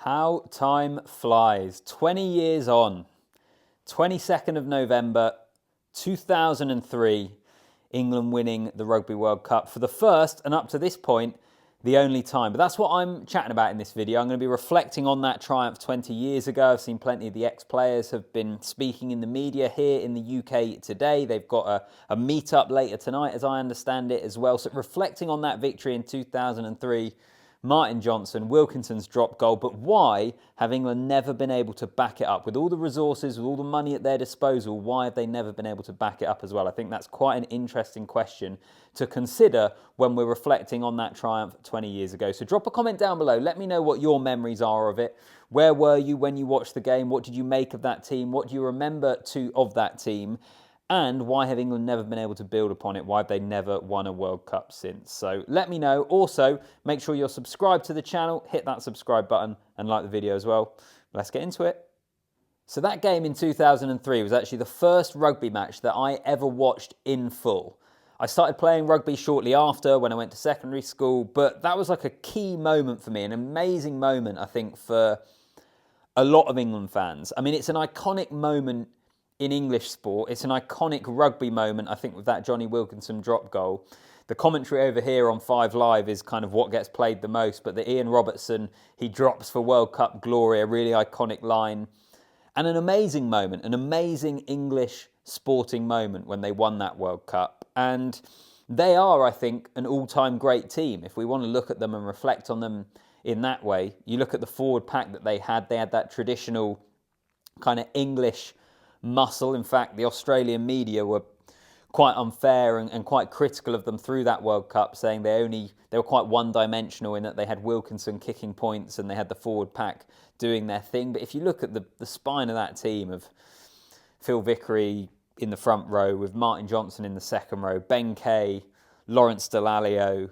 How time flies. 20 years on. 22nd of November 2003, England winning the Rugby World Cup for the first, and up to this point, the only time. But that's what I'm chatting about in this video. I'm going to be reflecting on that triumph 20 years ago. I've seen plenty of the ex-players have been speaking in the media here in the UK today. They've got a meet-up later tonight, as I understand it, as well. So reflecting on that victory in 2003, Martin Johnson, Wilkinson's drop goal, but why have England never been able to back it up? With all the resources, with all the money at their disposal, why have they never been able to back it up as well? I think that's quite an interesting question to consider when we're reflecting on that triumph 20 years ago. So drop a comment down below. Let me know what your memories are of it. Where were you when you watched the game? What did you make of that team? What do you remember of that team? And why have England never been able to build upon it? Why have they never won a World Cup since? So let me know. Also, make sure you're subscribed to the channel. Hit that subscribe button and like the video as well. Let's get into it. So that game in 2003 was actually the first rugby match that I ever watched in full. I started playing rugby shortly after when I went to secondary school, but that was like a key moment for me, an amazing moment, I think, for a lot of England fans. I mean, it's an iconic moment in English sport. It's an iconic rugby moment, I think, with that Johnny Wilkinson drop goal. The commentary over here on 5 Live is kind of what gets played the most, but the Ian Robertson, he drops for World Cup glory, a really iconic line. And an amazing moment, an amazing English sporting moment when they won that World Cup. And they are, I think, an all-time great team. If we want to look at them and reflect on them in that way, you look at the forward pack that they had that traditional kind of English muscle. In fact, the Australian media were quite unfair and quite critical of them through that World Cup, saying they were quite one-dimensional in that they had Wilkinson kicking points and they had the forward pack doing their thing. But if you look at the spine of that team of Phil Vickery in the front row, with Martin Johnson in the second row, Ben Kay, Lawrence Dallaglio,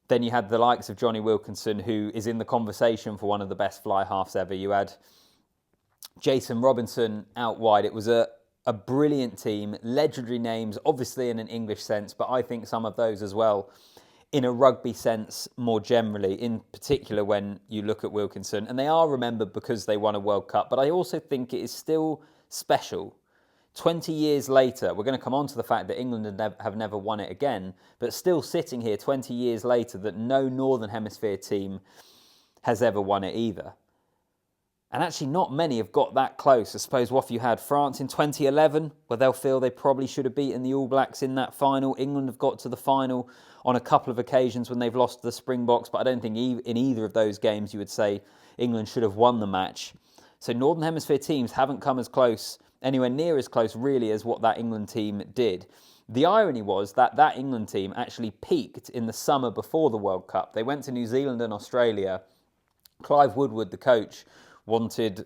then you had the likes of Johnny Wilkinson, who is in the conversation for one of the best fly halves ever. You had Jason Robinson out wide. It was a brilliant team, legendary names, obviously in an English sense, but I think some of those as well in a rugby sense more generally, in particular when you look at Wilkinson. And they are remembered because they won a World Cup, but I also think it is still special. 20 years later, we're going to come on to the fact that England have never won it again, but still sitting here 20 years later that no Northern Hemisphere team has ever won it either. And actually not many have got that close. I suppose what if you had France in 2011, where they'll feel they probably should have beaten the All Blacks in that final. England have got to the final on a couple of occasions when they've lost to the Springboks, but I don't think in either of those games you would say England should have won the match. So Northern Hemisphere teams haven't come as close, anywhere near as close really as what that England team did. The irony was that that England team actually peaked in the summer before the World Cup. They went to New Zealand and Australia. Clive Woodward, the coach, wanted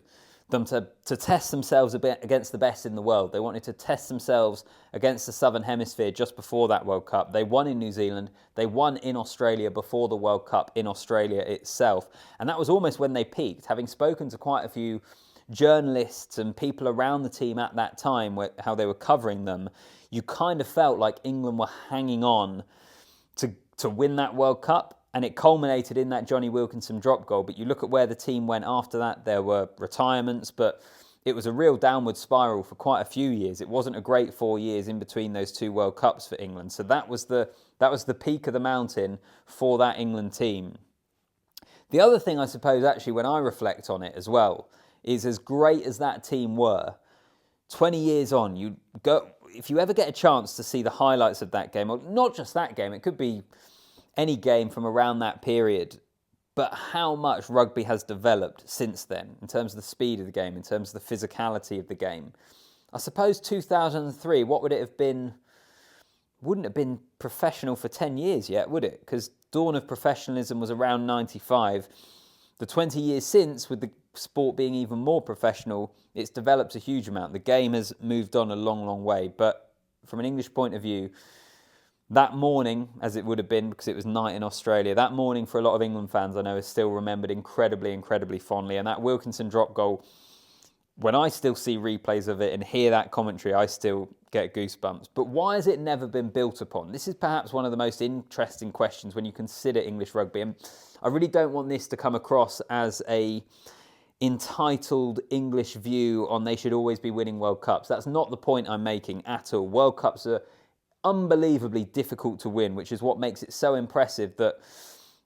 them to test themselves a bit against the best in the world. They wanted to test themselves against the Southern Hemisphere just before that World Cup. They won in New Zealand. They won in Australia before the World Cup in Australia itself. And that was almost when they peaked. Having spoken to quite a few journalists and people around the team at that time, how they were covering them, you kind of felt like England were hanging on to win that World Cup. And it culminated in that Johnny Wilkinson drop goal. But you look at where the team went after that, there were retirements, but it was a real downward spiral for quite a few years. It wasn't a great 4 years in between those 2 World Cups for England. So that was the peak of the mountain for that England team. The other thing, I suppose, actually, when I reflect on it as well, is as great as that team were, 20 years on, if you ever get a chance to see the highlights of that game, or not just that game, it could be any game from around that period, but how much rugby has developed since then in terms of the speed of the game, in terms of the physicality of the game. I suppose 2003, what would it have been? Wouldn't have been professional for 10 years yet, would it? Because dawn of professionalism was around 95. The 20 years since, with the sport being even more professional, it's developed a huge amount. The game has moved on a long, long way. But from an English point of view, that morning, as it would have been because it was night in Australia, that morning for a lot of England fans I know is still remembered incredibly, incredibly fondly. And that Wilkinson drop goal, when I still see replays of it and hear that commentary, I still get goosebumps. But why has it never been built upon? This is perhaps one of the most interesting questions when you consider English rugby. And I really don't want this to come across as a entitled English view on they should always be winning World Cups. That's not the point I'm making at all. World Cups are unbelievably difficult to win, which is what makes it so impressive that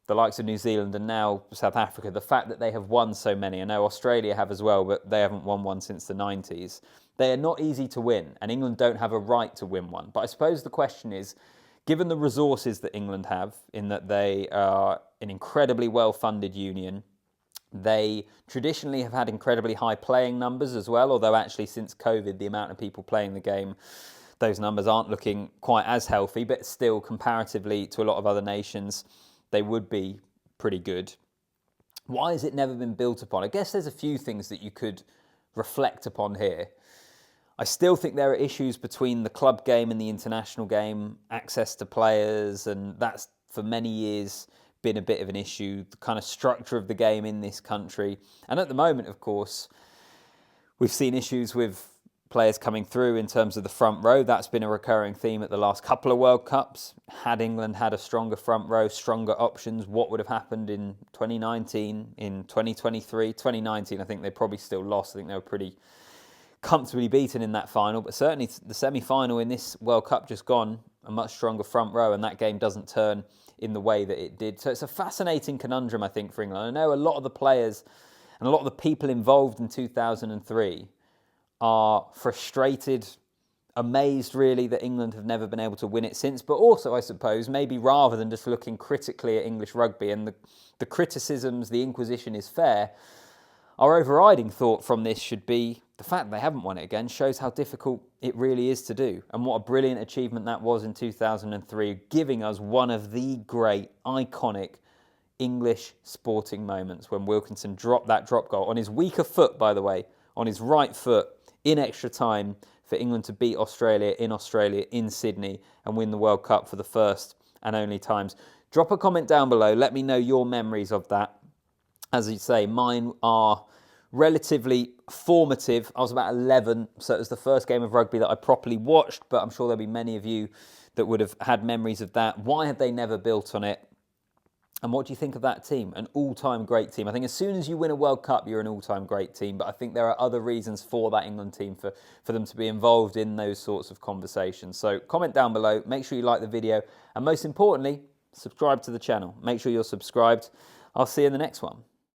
the likes of New Zealand and now South Africa, the fact that they have won so many, I know Australia have as well, but they haven't won one since the 90s. They are not easy to win, and England don't have a right to win one. But I suppose the question is, given the resources that England have, in that they are an incredibly well-funded union, they traditionally have had incredibly high playing numbers as well, although actually since COVID, the amount of people playing the game, those numbers aren't looking quite as healthy, but still comparatively to a lot of other nations, they would be pretty good. Why has it never been built upon? I guess there's a few things that you could reflect upon here. I still think there are issues between the club game and the international game, access to players, and that's for many years been a bit of an issue, the kind of structure of the game in this country. And at the moment, of course, we've seen issues with players coming through in terms of the front row. That's been a recurring theme at the last couple of World Cups. Had England had a stronger front row, stronger options, what would have happened in 2019, in 2023? 2019, I think they probably still lost. I think they were pretty comfortably beaten in that final, but certainly the semi-final in this World Cup just gone, a much stronger front row, and that game doesn't turn in the way that it did. So it's a fascinating conundrum, I think, for England. I know a lot of the players and a lot of the people involved in 2003 are frustrated, amazed really that England have never been able to win it since, but also, I suppose, maybe rather than just looking critically at English rugby, and the criticisms, the inquisition is fair, our overriding thought from this should be the fact they haven't won it again shows how difficult it really is to do, and what a brilliant achievement that was in 2003, giving us one of the great, iconic English sporting moments when Wilkinson dropped that drop goal on his weaker foot, by the way, on his right foot in extra time for England to beat Australia in Sydney and win the World Cup for the first and only times. Drop a comment down below. Let me know your memories of that. As you say, mine are relatively formative. I was about 11, so it was the first game of rugby that I properly watched, but I'm sure there'll be many of you that would have had memories of that. Why have they never built on it? And what do you think of that team? An all-time great team. I think as soon as you win a World Cup, you're an all-time great team, but I think there are other reasons for that England team for them to be involved in those sorts of conversations. So comment down below, make sure you like the video, and most importantly, subscribe to the channel. Make sure you're subscribed. I'll see you in the next one.